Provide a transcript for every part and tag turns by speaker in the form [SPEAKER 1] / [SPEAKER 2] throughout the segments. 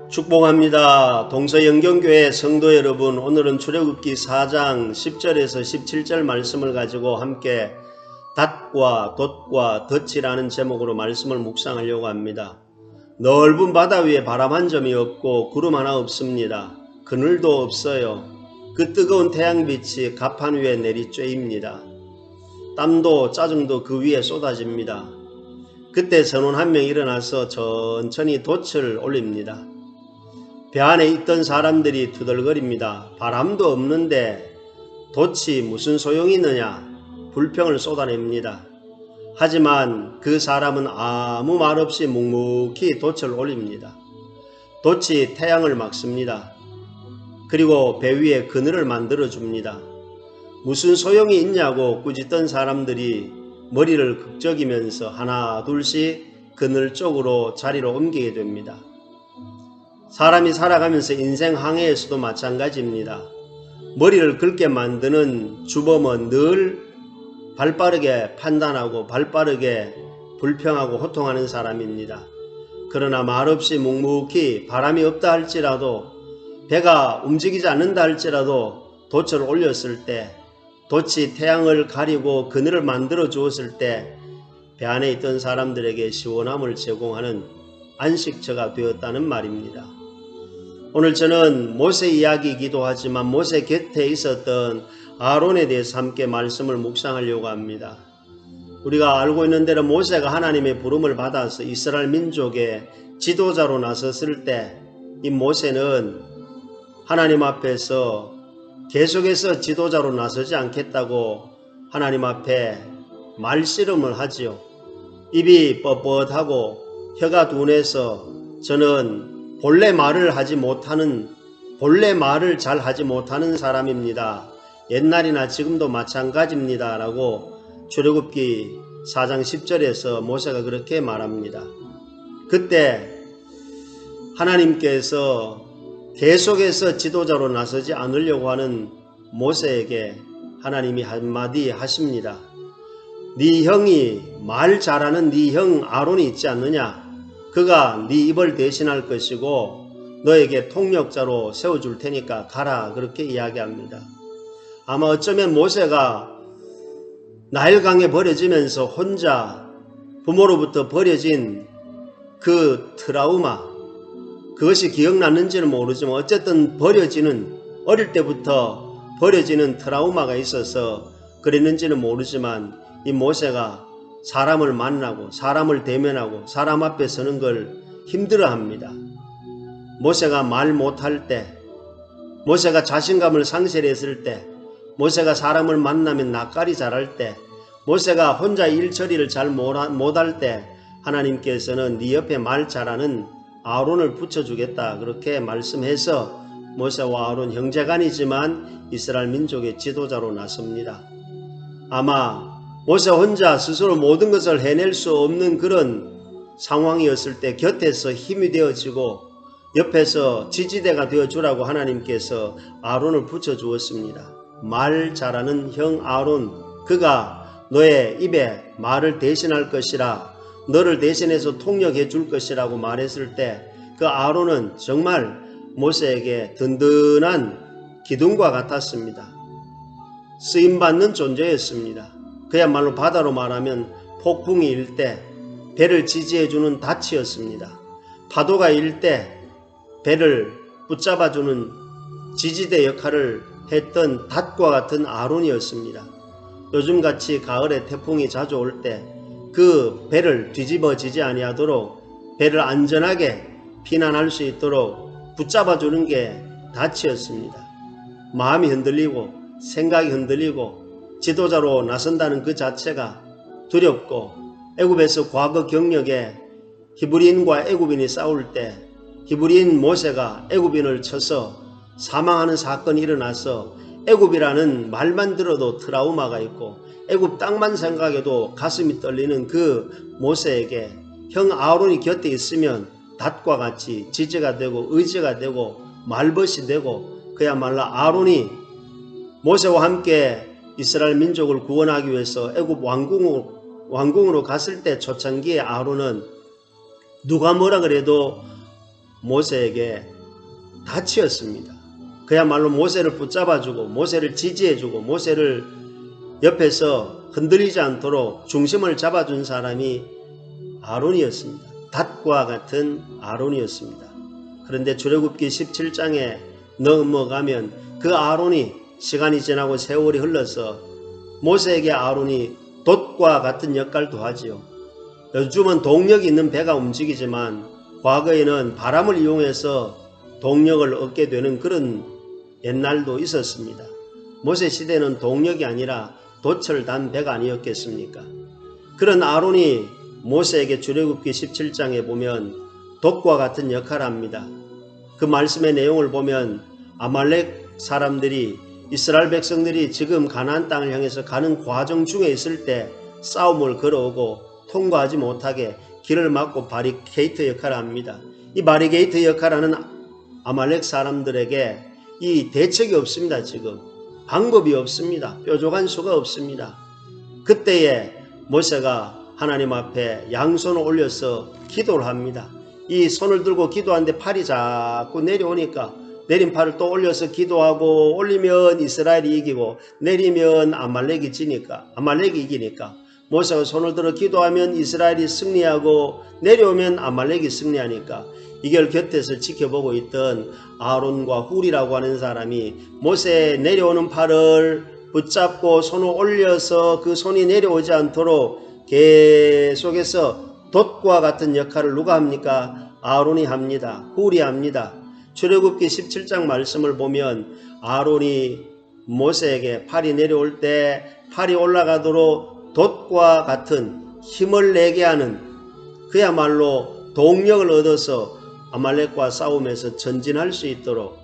[SPEAKER 1] 축복합니다. 동서영경교회 성도 여러분, 오늘은 출애굽기 4장 10절에서 17절 말씀을 가지고 함께 닷과 돛과 덫이라는 제목으로 말씀을 묵상하려고 합니다. 넓은 바다 위에 바람 한 점이 없고 구름 하나 없습니다. 그늘도 없어요. 그 뜨거운 태양빛이 갑판 위에 내리쬐입니다. 땀도 짜증도 그 위에 쏟아집니다. 그때 선원 한 명이 일어나서 천천히 돛을 올립니다. 배 안에 있던 사람들이 투덜거립니다. 바람도 없는데 돛이 무슨 소용이 있느냐? 불평을 쏟아냅니다. 하지만 그 사람은 아무 말 없이 묵묵히 돛을 올립니다. 돛이 태양을 막습니다. 그리고 배 위에 그늘을 만들어 줍니다. 무슨 소용이 있냐고 꾸짖던 사람들이 머리를 극적이면서 하나 둘씩 그늘 쪽으로 자리로 옮기게 됩니다. 사람이 살아가면서 인생 항해에서도 마찬가지입니다. 머리를 긁게 만드는 주범은 늘 발빠르게 판단하고 발빠르게 불평하고 호통하는 사람입니다. 그러나 말없이 묵묵히 바람이 없다 할지라도 배가 움직이지 않는다 할지라도 돛을 올렸을 때 돛이 태양을 가리고 그늘을 만들어 주었을 때 배 안에 있던 사람들에게 시원함을 제공하는 안식처가 되었다는 말입니다. 오늘 저는 모세 이야기이기도 하지만 모세 곁에 있었던 아론에 대해서 함께 말씀을 묵상하려고 합니다. 우리가 알고 있는 대로 모세가 하나님의 부름을 받아서 이스라엘 민족의 지도자로 나섰을 때 이 모세는 하나님 앞에서 계속해서 지도자로 나서지 않겠다고 하나님 앞에 말씨름을 하지요. 입이 뻣뻣하고 혀가 둔해서 저는 본래 말을 잘 하지 못하는 사람입니다. 옛날이나 지금도 마찬가지입니다. 라고 출애굽기 4장 10절에서 모세가 그렇게 말합니다. 그때 하나님께서 계속해서 지도자로 나서지 않으려고 하는 모세에게 하나님이 한마디 하십니다. 네 형이 말 잘하는 네 형 아론이 있지 않느냐? 그가 네 입을 대신할 것이고 너에게 통역자로 세워줄 테니까 가라. 그렇게 이야기합니다. 아마 어쩌면 모세가 나일강에 버려지면서 혼자 부모로부터 버려진 그 트라우마, 그것이 기억났는지는 모르지만 어쨌든 어릴 때부터 버려지는 트라우마가 있어서 그랬는지는 모르지만 이 모세가 사람을 만나고 사람을 대면하고 사람 앞에 서는 걸 힘들어합니다. 모세가 말 못할 때, 모세가 자신감을 상실했을 때, 모세가 사람을 만나면 낯가리 잘할 때, 모세가 혼자 일 처리를 잘 못할 때 하나님께서는 네 옆에 말 잘하는 아론을 붙여주겠다 그렇게 말씀해서 모세와 아론 형제간이지만 이스라엘 민족의 지도자로 나섭니다. 아마 모세 혼자 스스로 모든 것을 해낼 수 없는 그런 상황이었을 때 곁에서 힘이 되어지고 옆에서 지지대가 되어주라고 하나님께서 아론을 붙여주었습니다. 말 잘하는 형 아론, 그가 너의 입에 말을 대신할 것이라, 너를 대신해서 통역해 줄 것이라고 말했을 때 그 아론은 정말 모세에게 든든한 기둥과 같았습니다. 쓰임받는 존재였습니다. 그야말로 바다로 말하면 폭풍이 일 때 배를 지지해주는 닻이었습니다. 파도가 일 때 배를 붙잡아주는 지지대 역할을 했던 닷과 같은 아론이었습니다. 요즘같이 가을에 태풍이 자주 올 때 그 배를 뒤집어지지 아니하도록 배를 안전하게 피난할 수 있도록 붙잡아주는 게 닻이었습니다. 마음이 흔들리고 생각이 흔들리고 지도자로 나선다는 그 자체가 두렵고, 애굽에서 과거 경력에 히브리인과 애굽인이 싸울 때 히브리인 모세가 애굽인을 쳐서 사망하는 사건이 일어나서 애굽이라는 말만 들어도 트라우마가 있고 애굽 땅만 생각해도 가슴이 떨리는 그 모세에게 형 아론이 곁에 있으면 닷과 같이 지지가 되고 의지가 되고 말벗이 되고, 그야말로 아론이 모세와 함께 이스라엘 민족을 구원하기 위해서 애굽 왕궁으로 갔을 때 초창기에 아론은 누가 뭐라 그래도 모세에게 닻이었습니다. 그야말로 모세를 붙잡아주고 모세를 지지해주고 모세를 옆에서 흔들리지 않도록 중심을 잡아준 사람이 아론이었습니다. 닷과 같은 아론이었습니다. 그런데 출애굽기 17장에 넘어가면 그 아론이 시간이 지나고 세월이 흘러서 모세에게 아론이 돛과 같은 역할도 하지요. 요즘은 동력이 있는 배가 움직이지만 과거에는 바람을 이용해서 동력을 얻게 되는 그런 옛날도 있었습니다. 모세 시대는 동력이 아니라 돛을 단 배가 아니었겠습니까? 그런 아론이 모세에게 출애굽기 17장에 보면 돛과 같은 역할을 합니다. 그 말씀의 내용을 보면 아말렉 사람들이 이스라엘 백성들이 지금 가나안 땅을 향해서 가는 과정 중에 있을 때 싸움을 걸어오고 통과하지 못하게 길을 막고 바리케이트 역할을 합니다. 이 바리게이트 역할을 하는 아말렉 사람들에게 이 대책이 없습니다. 지금 방법이 없습니다. 뾰족한 수가 없습니다. 그때에 모세가 하나님 앞에 양손을 올려서 기도를 합니다. 이 손을 들고 기도하는데 팔이 자꾸 내려오니까 내린 팔을 또 올려서 기도하고 올리면 이스라엘이 이기고 내리면 아말렉이 이기니까 모세가 손을 들어 기도하면 이스라엘이 승리하고 내려오면 아말렉이 승리하니까 이걸 곁에서 지켜보고 있던 아론과 훌이라고 하는 사람이 모세의 내려오는 팔을 붙잡고 손을 올려서 그 손이 내려오지 않도록 계속해서 돛과 같은 역할을 누가 합니까? 아론이 합니다. 훌이 합니다. 출애굽기 17장 말씀을 보면 아론이 모세에게 팔이 내려올 때 팔이 올라가도록 돛과 같은 힘을 내게 하는 그야말로 동력을 얻어서 아말렉과 싸움에서 전진할 수 있도록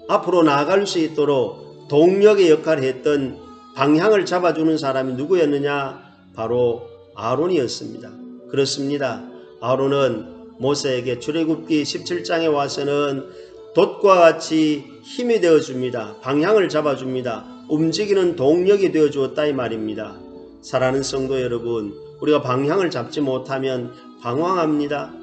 [SPEAKER 1] 앞으로 나아갈 수 있도록 동력의 역할을 했던 방향을 잡아주는 사람이 누구였느냐? 바로 아론이었습니다. 그렇습니다. 아론은 모세에게 출애굽기 17장에 와서는 돛과 같이 힘이 되어줍니다. 방향을 잡아줍니다. 움직이는 동력이 되어주었다 이 말입니다. 사랑하는 성도 여러분, 우리가 방향을 잡지 못하면 방황합니다.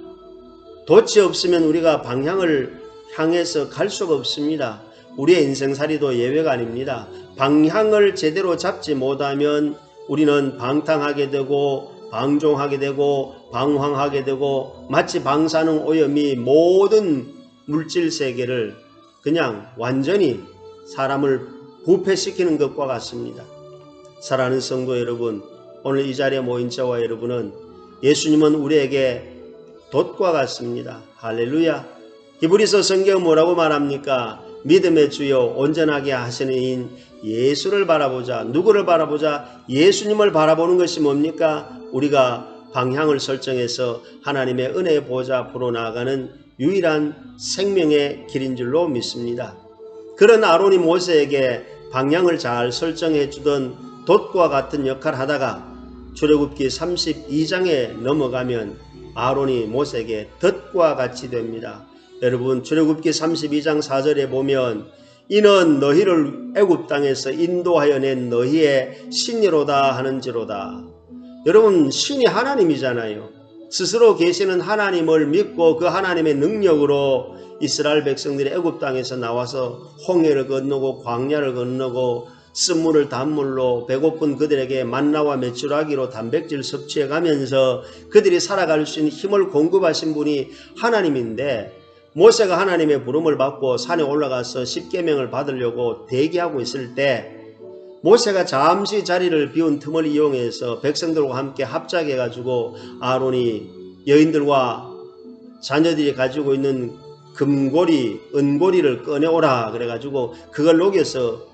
[SPEAKER 1] 돛이 없으면 우리가 방향을 향해서 갈 수가 없습니다. 우리의 인생살이도 예외가 아닙니다. 방향을 제대로 잡지 못하면 우리는 방탕하게 되고 방종하게 되고 방황하게 되고 마치 방사능 오염이 모든 물질 세계를 그냥 완전히 사람을 부패시키는 것과 같습니다. 사랑하는 성도 여러분, 오늘 이 자리에 모인 저와 여러분은 예수님은 우리에게 돛과 같습니다. 할렐루야. 히브리서 성경은 뭐라고 말합니까? 믿음의 주여 온전하게 하시는 이인 예수를 바라보자. 누구를 바라보자? 예수님을 바라보는 것이 뭡니까? 우리가 방향을 설정해서 하나님의 은혜의 보좌 앞으로 나아가는 유일한 생명의 길인 줄로 믿습니다. 그런 아론이 모세에게 방향을 잘 설정해 주던 돛과 같은 역할을 하다가 출애굽기 32장에 넘어가면 아론이 모세에게 덫과 같이 됩니다. 여러분, 출애굽기 32장 4절에 보면 이는 너희를 애굽 땅에서 인도하여 낸 너희의 신이로다 하는지로다. 여러분, 신이 하나님이잖아요. 스스로 계시는 하나님을 믿고 그 하나님의 능력으로 이스라엘 백성들이 애굽 땅에서 나와서 홍해를 건너고 광야를 건너고 쓴물을 단물로 배고픈 그들에게 만나와 메추라기로 단백질 섭취해 가면서 그들이 살아갈 수 있는 힘을 공급하신 분이 하나님인데, 모세가 하나님의 부름을 받고 산에 올라가서 십계명을 받으려고 대기하고 있을 때 모세가 잠시 자리를 비운 틈을 이용해서 백성들과 함께 합작해 가지고 아론이 여인들과 자녀들이 가지고 있는 금고리, 은고리를 꺼내오라 그래 가지고 그걸 녹여서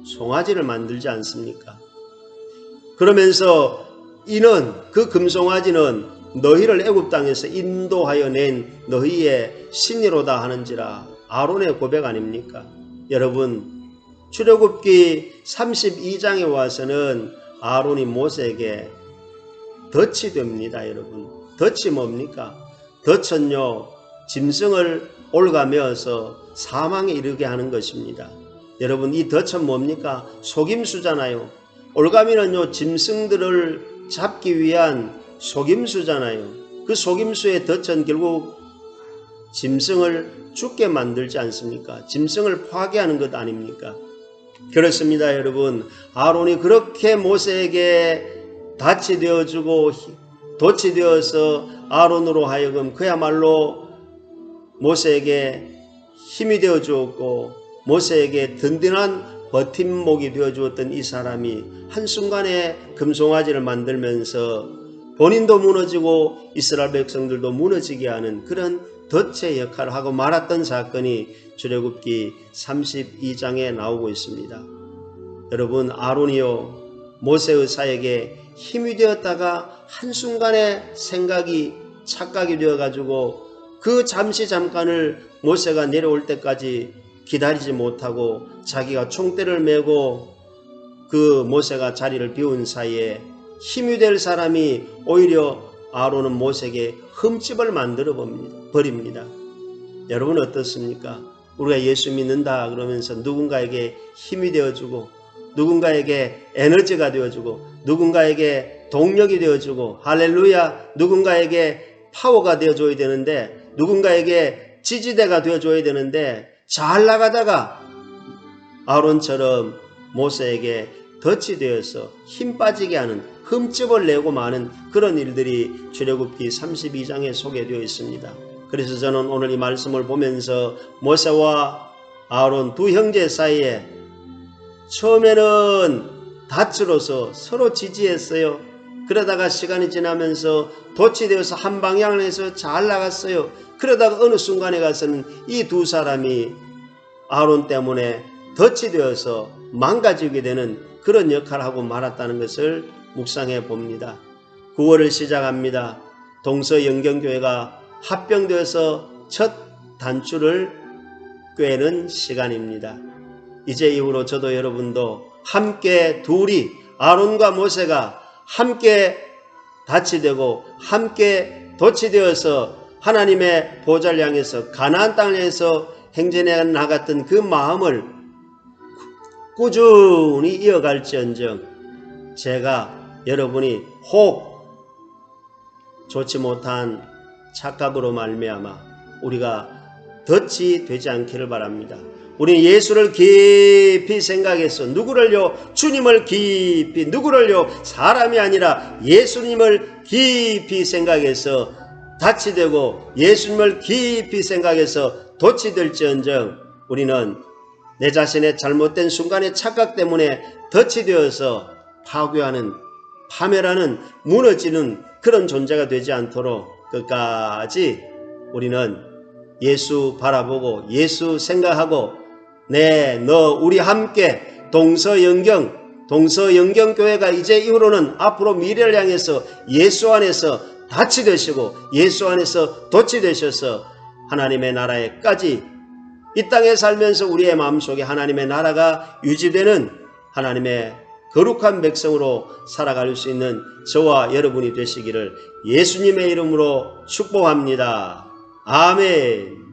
[SPEAKER 1] 송아지를 만들지 않습니까? 그러면서 이는 그 금송아지는 너희를 애굽 땅에서 인도하여 낸 너희의 신이로다 하는지라. 아론의 고백 아닙니까? 여러분, 출애굽기 32장에 와서는 아론이 모세에게 덫이 됩니다. 여러분, 덫이 뭡니까? 덫은요, 짐승을 올가매어서 사망에 이르게 하는 것입니다. 여러분, 이 덫은 뭡니까? 속임수잖아요. 올가미는요, 짐승들을 잡기 위한 속임수잖아요. 그 속임수의 덫은 결국 짐승을 죽게 만들지 않습니까? 짐승을 파괴하는 것 아닙니까? 그렇습니다, 여러분. 아론이 그렇게 모세에게 닻이 되어주고 돛이 되어서 아론으로 하여금 그야말로 모세에게 힘이 되어 주었고 모세에게 든든한 버팀목이 되어 주었던 이 사람이 한순간에 금송아지를 만들면서 본인도 무너지고 이스라엘 백성들도 무너지게 하는 그런 덫의 역할을 하고 말았던 사건이 출애굽기 32장에 나오고 있습니다. 여러분, 아론이요 모세의 사역에 힘이 되었다가 한순간에 생각이 착각이 되어가지고 그 잠깐을 모세가 내려올 때까지 기다리지 못하고 자기가 총대를 메고 그 모세가 자리를 비운 사이에 힘이 될 사람이 오히려 아론은 모세에게 흠집을 만들어 버립니다. 여러분 어떻습니까? 우리가 예수 믿는다 그러면서 누군가에게 힘이 되어주고 누군가에게 에너지가 되어주고 누군가에게 동력이 되어주고 할렐루야 누군가에게 파워가 되어줘야 되는데 누군가에게 지지대가 되어줘야 되는데 잘 나가다가 아론처럼 모세에게 덫이 되어서 힘 빠지게 하는 흠집을 내고 마는 그런 일들이 출애굽기 32장에 소개되어 있습니다. 그래서 저는 오늘 이 말씀을 보면서 모세와 아론 두 형제 사이에 처음에는 닻으로서 서로 지지했어요. 그러다가 시간이 지나면서 돛이 되어서 한 방향을 해서 잘 나갔어요. 그러다가 어느 순간에 가서는 이 두 사람이 아론 때문에 덫이 되어서 망가지게 되는 그런 역할을 하고 말았다는 것을 묵상해 봅니다. 9월을 시작합니다. 동서영경교회가 합병되어서 첫 단추를 꿰는 시간입니다. 이제 이후로 저도 여러분도 함께 둘이 아론과 모세가 함께 닻이 되고 함께 돛이 되어서 하나님의 보좌를 향해서 가나안 땅을 향해서 행진해 나갔던 그 마음을 꾸준히 이어갈지언정 제가 여러분이 혹 좋지 못한 착각으로 말미암아 우리가 덫이 되지 않기를 바랍니다. 우리는 예수를 깊이 생각해서 누구를요? 주님을 깊이 누구를요? 사람이 아니라 예수님을 깊이 생각해서 닻이 되고 예수님을 깊이 생각해서 돛이 될지언정 우리는 내 자신의 잘못된 순간의 착각 때문에 덫이 되어서 파괴하는 파멸하는 무너지는 그런 존재가 되지 않도록 끝까지 우리는 예수 바라보고 예수 생각하고 너 우리 함께 동서영경교회가 이제 이후로는 앞으로 미래를 향해서 예수 안에서 닻이 되시고 예수 안에서 돛이 되셔서 하나님의 나라에까지 이 땅에 살면서 우리의 마음속에 하나님의 나라가 유지되는 하나님의 거룩한 백성으로 살아갈 수 있는 저와 여러분이 되시기를 예수님의 이름으로 축복합니다. 아멘.